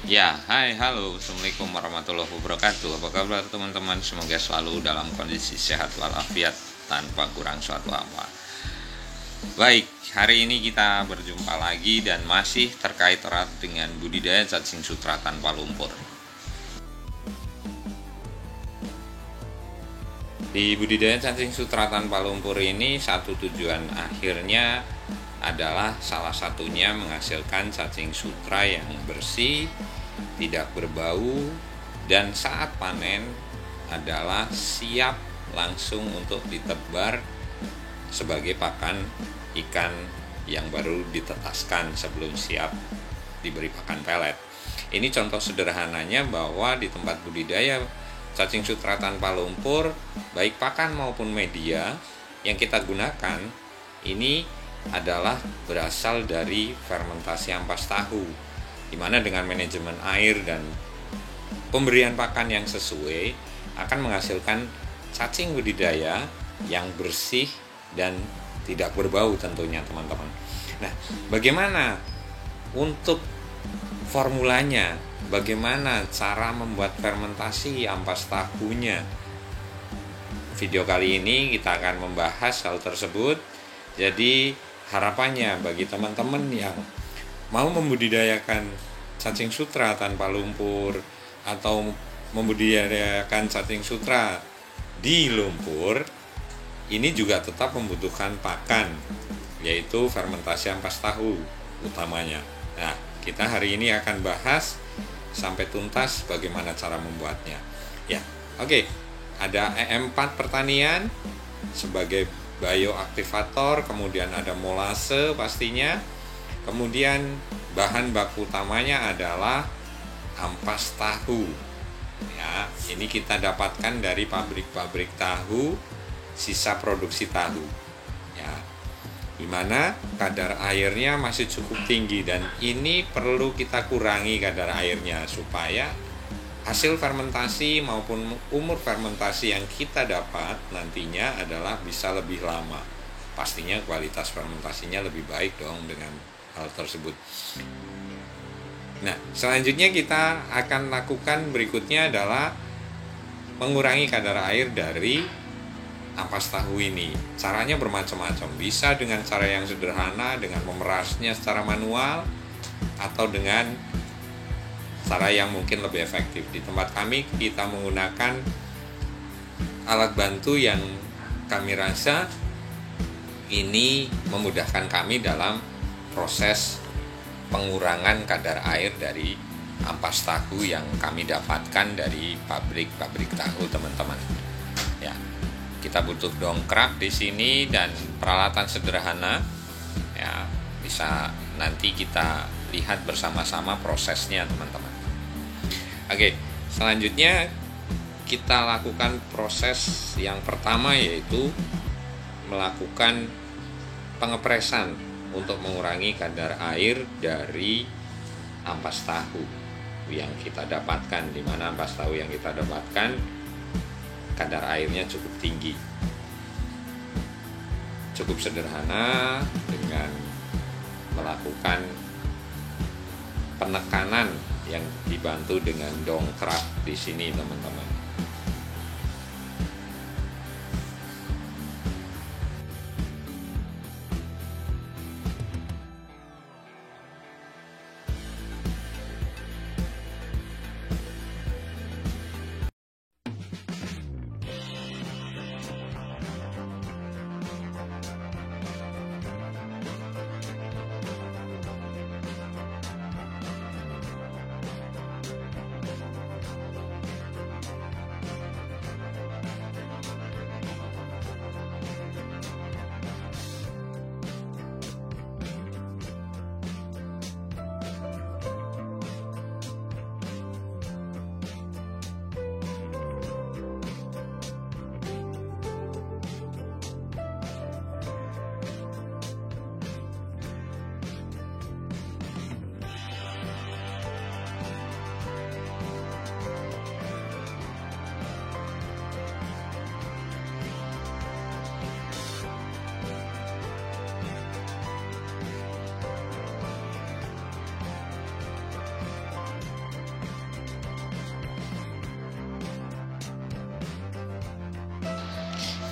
Ya, hai, halo, assalamualaikum warahmatullahi wabarakatuh. Apa kabar teman-teman? Semoga selalu dalam kondisi sehat walafiat tanpa kurang suatu apa. Baik, hari ini kita berjumpa lagi dan masih terkait erat dengan budidaya cacing sutra tanpa lumpur. Di budidaya cacing sutra tanpa lumpur ini, satu tujuan akhirnya adalah salah satunya menghasilkan cacing sutra yang bersih, tidak berbau, dan saat panen adalah siap langsung untuk ditebar sebagai pakan ikan yang baru ditetaskan sebelum siap diberi pakan pelet. Ini contoh sederhananya bahwa di tempat budidaya cacing sutra tanpa lumpur, baik pakan maupun media yang kita gunakan ini adalah berasal dari fermentasi ampas tahu, di mana dengan manajemen air dan pemberian pakan yang sesuai akan menghasilkan cacing budidaya yang bersih dan tidak berbau tentunya teman-teman. Nah, bagaimana untuk formulanya? Bagaimana cara membuat fermentasi ampas tahunya? Video kali ini kita akan membahas hal tersebut. Jadi harapannya bagi teman-teman yang mau membudidayakan cacing sutra tanpa lumpur atau membudidayakan cacing sutra di lumpur, ini juga tetap membutuhkan pakan, yaitu fermentasi ampas tahu utamanya. Nah, kita hari ini akan bahas sampai tuntas bagaimana cara membuatnya. Ya, oke. Ada EM4 pertanian sebagai bioaktivator, kemudian ada molase pastinya. Kemudian bahan baku utamanya adalah ampas tahu. Ya, ini kita dapatkan dari pabrik-pabrik tahu, sisa produksi tahu. Ya, dimana kadar airnya masih cukup tinggi dan ini perlu kita kurangi kadar airnya supaya hasil fermentasi maupun umur fermentasi yang kita dapat nantinya adalah bisa lebih lama. Pastinya kualitas fermentasinya lebih baik dong dengan hal tersebut. Nah, selanjutnya kita akan lakukan berikutnya adalah mengurangi kadar air dari ampas tahu ini. Caranya bermacam-macam. Bisa dengan cara yang sederhana, dengan memerasnya secara manual, atau dengan cara yang mungkin lebih efektif. Di tempat kami kita menggunakan alat bantu yang kami rasa ini memudahkan kami dalam proses pengurangan kadar air dari ampas tahu yang kami dapatkan dari pabrik-pabrik tahu, teman-teman. Ya, kita butuh dongkrak di sini dan peralatan sederhana. Ya, bisa nanti kita lihat bersama-sama prosesnya, teman-teman. Oke, selanjutnya kita lakukan proses yang pertama, yaitu melakukan pengepresan untuk mengurangi kadar air dari ampas tahu yang kita dapatkan, di mana ampas tahu yang kita dapatkan kadar airnya cukup tinggi. Cukup sederhana dengan melakukan penekanan yang dibantu dengan dongkrak di sini, teman-teman.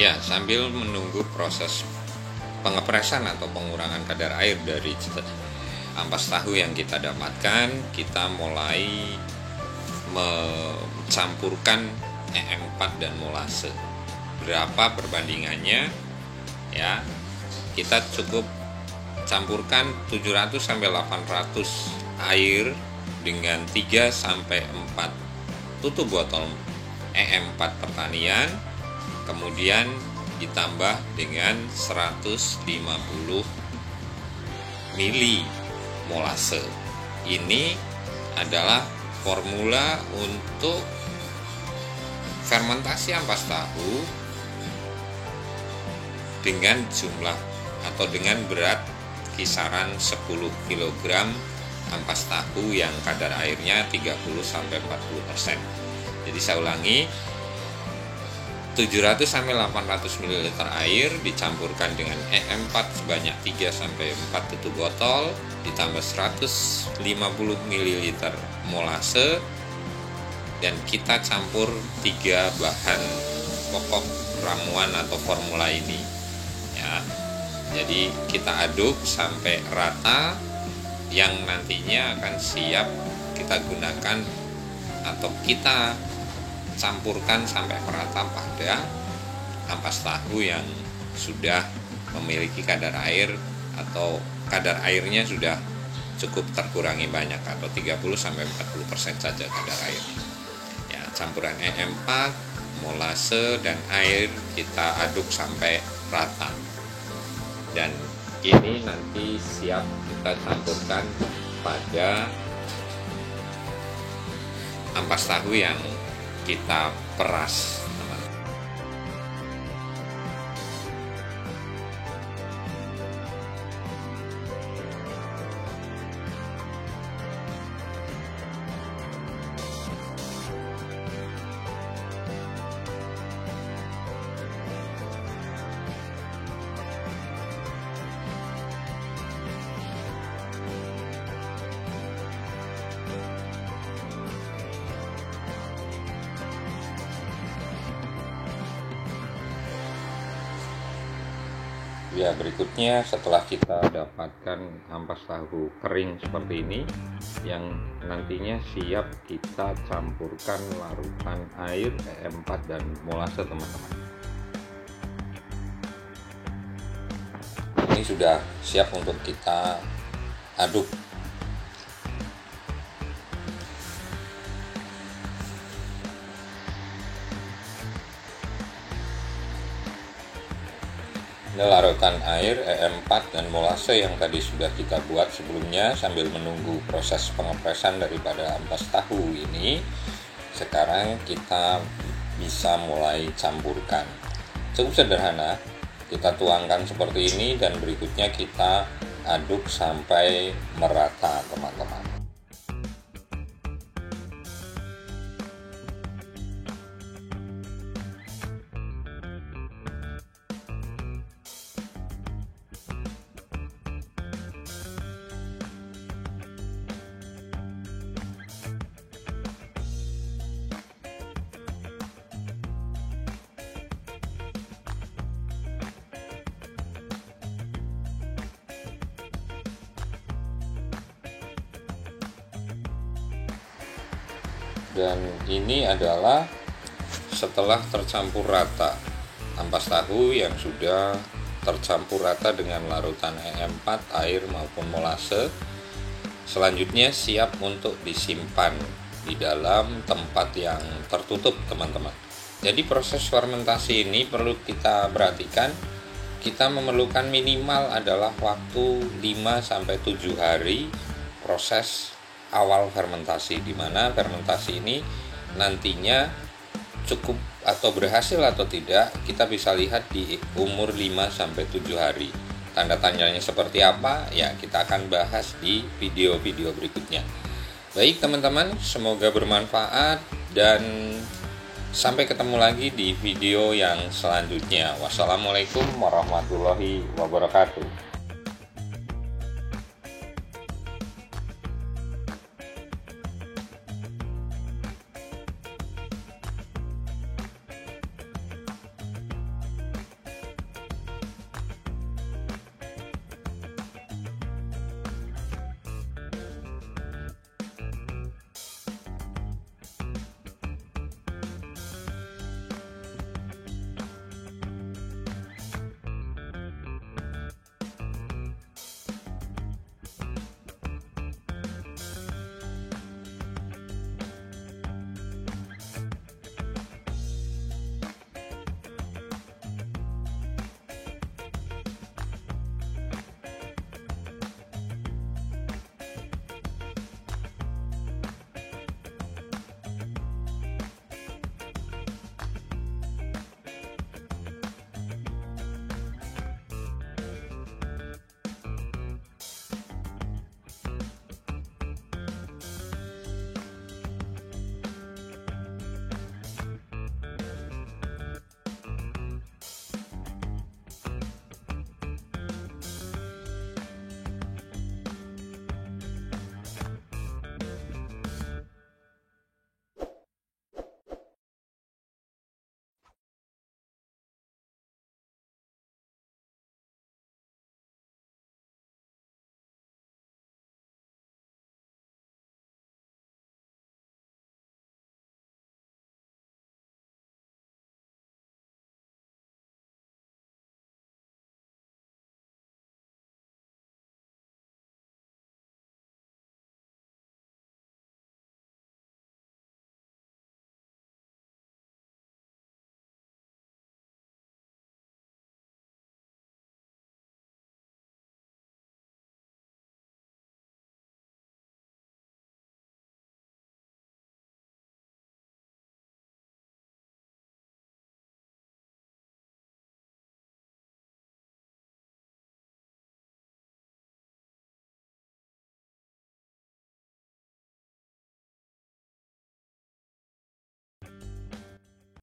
Ya, sambil menunggu proses pengepresan atau pengurangan kadar air dari ampas tahu yang kita dapatkan, kita mulai mencampurkan EM4 dan molase. Berapa perbandingannya? Ya, kita cukup campurkan 700 sampai 800 air dengan 3 sampai 4 tutup botol EM4 pertanian, kemudian ditambah dengan 150 mili molase. Ini adalah formula untuk fermentasi ampas tahu dengan jumlah atau dengan berat kisaran 10 kg ampas tahu yang kadar airnya 30-40%. Jadi saya ulangi, 700-800 ml air dicampurkan dengan EM4 sebanyak 3-4 tutup botol, ditambah 150 ml molase, dan kita campur 3 bahan pokok ramuan atau formula ini. Ya, jadi kita aduk sampai rata, yang nantinya akan siap kita gunakan atau kita campurkan sampai merata pada ampas tahu yang sudah memiliki kadar air atau kadar airnya sudah cukup terkurangi banyak atau 30-40% saja kadar air. Ya, campuran EM4, molase dan air kita aduk sampai rata. Dan ini nanti siap kita campurkan pada ampas tahu yang kita peras. Ya, berikutnya setelah kita dapatkan ampas tahu kering seperti ini, yang nantinya siap kita campurkan larutan air EM4 dan molase, teman-teman. Ini sudah siap untuk kita aduk. Ini larutan air EM4 dan molase yang tadi sudah kita buat sebelumnya. Sambil menunggu proses pengepresan daripada ampas tahu ini, sekarang kita bisa mulai campurkan. Cukup sederhana, kita tuangkan seperti ini dan berikutnya kita aduk sampai merata, teman-teman. Dan ini adalah setelah tercampur rata ampas tahu yang sudah tercampur rata dengan larutan EM4, air maupun molase. Selanjutnya siap untuk disimpan di dalam tempat yang tertutup, teman-teman. Jadi proses fermentasi ini perlu kita perhatikan. Kita memerlukan minimal adalah waktu 5-7 hari proses awal fermentasi, di mana fermentasi ini nantinya cukup atau berhasil atau tidak kita bisa lihat di umur 5-7 hari. Tanda tanyanya seperti apa? Ya, kita akan bahas di video-video berikutnya. Baik teman-teman, semoga bermanfaat dan sampai ketemu lagi di video yang selanjutnya. Wassalamualaikum warahmatullahi wabarakatuh.